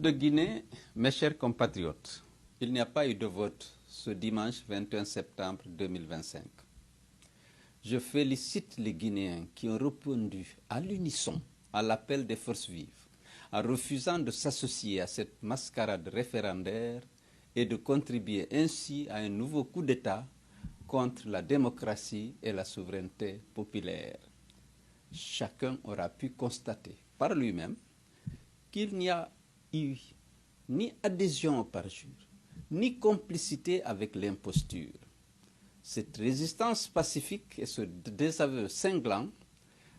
Peuple de Guinée, mes chers compatriotes, il n'y a pas eu de vote ce dimanche 21 septembre 2025. Je félicite les Guinéens qui ont répondu à l'unisson à l'appel des forces vives, en refusant de s'associer à cette mascarade référendaire et de contribuer ainsi à un nouveau coup d'État contre la démocratie et la souveraineté populaire. Chacun aura pu constater par lui-même qu'il n'y a eu ni adhésion au parjure, ni complicité avec l'imposture. Cette résistance pacifique et ce désaveu cinglant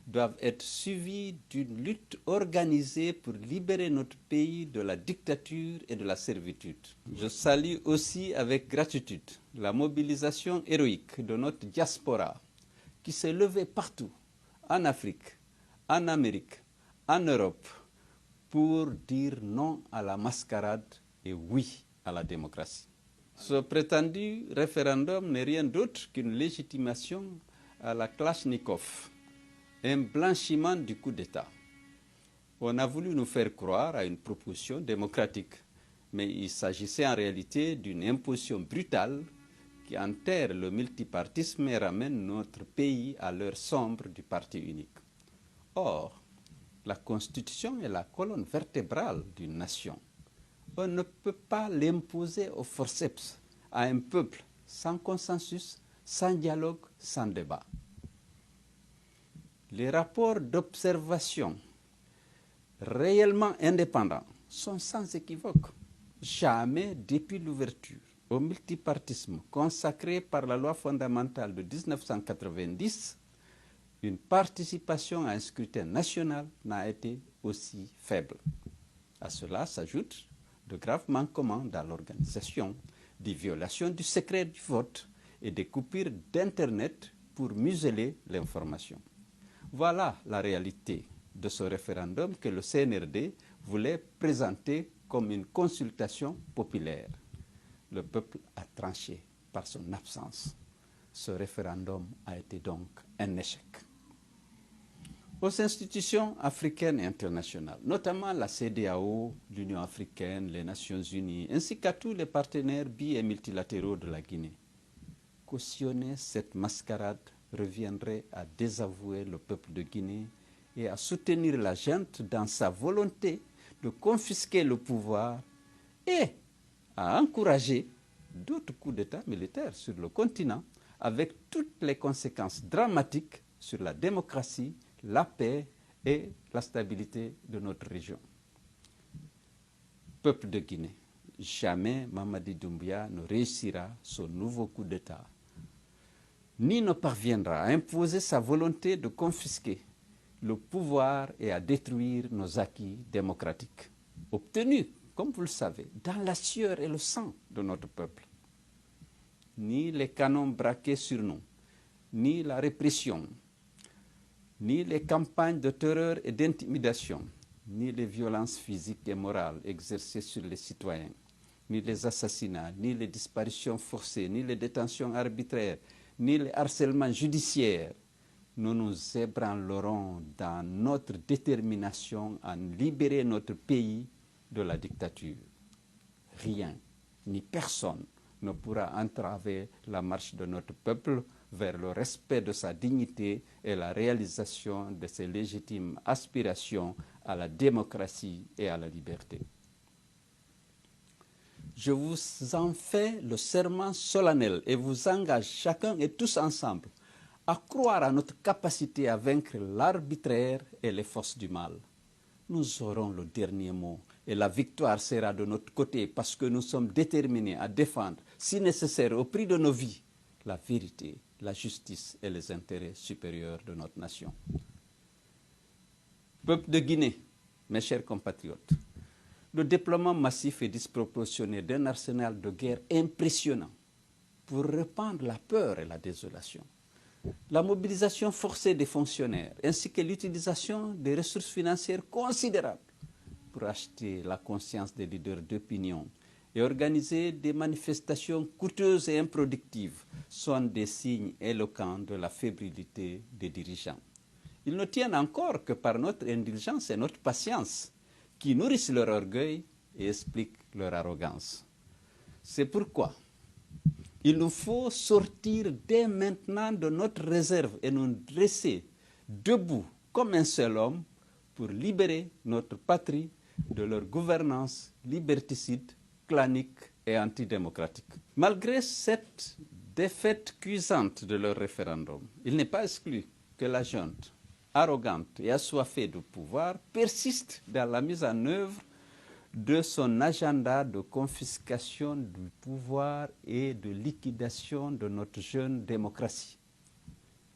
doivent être suivis d'une lutte organisée pour libérer notre pays de la dictature et de la servitude. Je salue aussi avec gratitude la mobilisation héroïque de notre diaspora qui s'est levée partout, en Afrique, en Amérique, en Europe, pour dire non à la mascarade et oui à la démocratie. Ce prétendu référendum n'est rien d'autre qu'une légitimation à la Kalachnikov, un blanchiment du coup d'État. On a voulu nous faire croire à une proposition démocratique, mais il s'agissait en réalité d'une imposition brutale qui enterre le multipartisme et ramène notre pays à l'heure sombre du parti unique. Or, la Constitution est la colonne vertébrale d'une nation. On ne peut pas l'imposer au forceps à un peuple sans consensus, sans dialogue, sans débat. Les rapports d'observation réellement indépendants sont sans équivoque. Jamais depuis l'ouverture au multipartisme consacré par la loi fondamentale de 1990, une participation à un scrutin national n'a été aussi faible. À cela s'ajoutent de graves manquements dans l'organisation, des violations du secret du vote et des coupures d'Internet pour museler l'information. Voilà la réalité de ce référendum que le CNRD voulait présenter comme une consultation populaire. Le peuple a tranché par son absence. Ce référendum a été donc un échec. Aux institutions africaines et internationales, notamment la CEDEAO, l'Union africaine, les Nations unies, ainsi qu'à tous les partenaires bi- et multilatéraux de la Guinée, cautionner cette mascarade reviendrait à désavouer le peuple de Guinée et à soutenir la junte dans sa volonté de confisquer le pouvoir et à encourager d'autres coups d'État militaires sur le continent avec toutes les conséquences dramatiques sur la démocratie, la paix et la stabilité de notre région. Peuple de Guinée, jamais Mamadi Doumbouya ne réussira son nouveau coup d'État, ni ne parviendra à imposer sa volonté de confisquer le pouvoir et à détruire nos acquis démocratiques, obtenus, comme vous le savez, dans la sueur et le sang de notre peuple. Ni les canons braqués sur nous, ni la répression, ni les campagnes de terreur et d'intimidation, ni les violences physiques et morales exercées sur les citoyens, ni les assassinats, ni les disparitions forcées, ni les détentions arbitraires, ni les harcèlements judiciaires ne nous ébranleront dans notre détermination à libérer notre pays de la dictature. Rien, ni personne ne pourra entraver la marche de notre peuple vers le respect de sa dignité et la réalisation de ses légitimes aspirations à la démocratie et à la liberté. Je vous en fais le serment solennel et vous engage chacun et tous ensemble à croire à notre capacité à vaincre l'arbitraire et les forces du mal. Nous aurons le dernier mot et la victoire sera de notre côté parce que nous sommes déterminés à défendre, si nécessaire, au prix de nos vies, la vérité, la justice et les intérêts supérieurs de notre nation. Peuple de Guinée, mes chers compatriotes, le déploiement massif et disproportionné d'un arsenal de guerre impressionnant pour répandre la peur et la désolation, la mobilisation forcée des fonctionnaires ainsi que l'utilisation des ressources financières considérables pour acheter la conscience des leaders d'opinion et organiser des manifestations coûteuses et improductives sont des signes éloquents de la fébrilité des dirigeants. Ils ne tiennent encore que par notre indulgence et notre patience qui nourrissent leur orgueil et explique leur arrogance. C'est pourquoi il nous faut sortir dès maintenant de notre réserve et nous dresser debout comme un seul homme pour libérer notre patrie de leur gouvernance liberticide, clanique et antidémocratique. Malgré cette défaite cuisante de leur référendum, il n'est pas exclu que la junte, arrogante et assoiffée de pouvoir, persiste dans la mise en œuvre de son agenda de confiscation du pouvoir et de liquidation de notre jeune démocratie.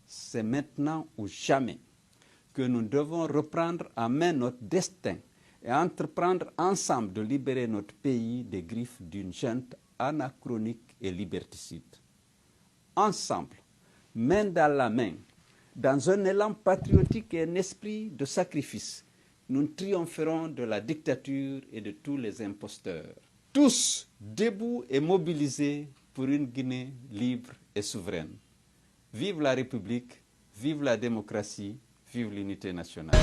C'est maintenant ou jamais que nous devons reprendre en main notre destin et entreprendre ensemble de libérer notre pays des griffes d'une junte anachronique et liberticide. Ensemble, main dans la main, dans un élan patriotique et un esprit de sacrifice, nous triompherons de la dictature et de tous les imposteurs. Tous debout et mobilisés pour une Guinée libre et souveraine. Vive la République, vive la démocratie, vive l'unité nationale.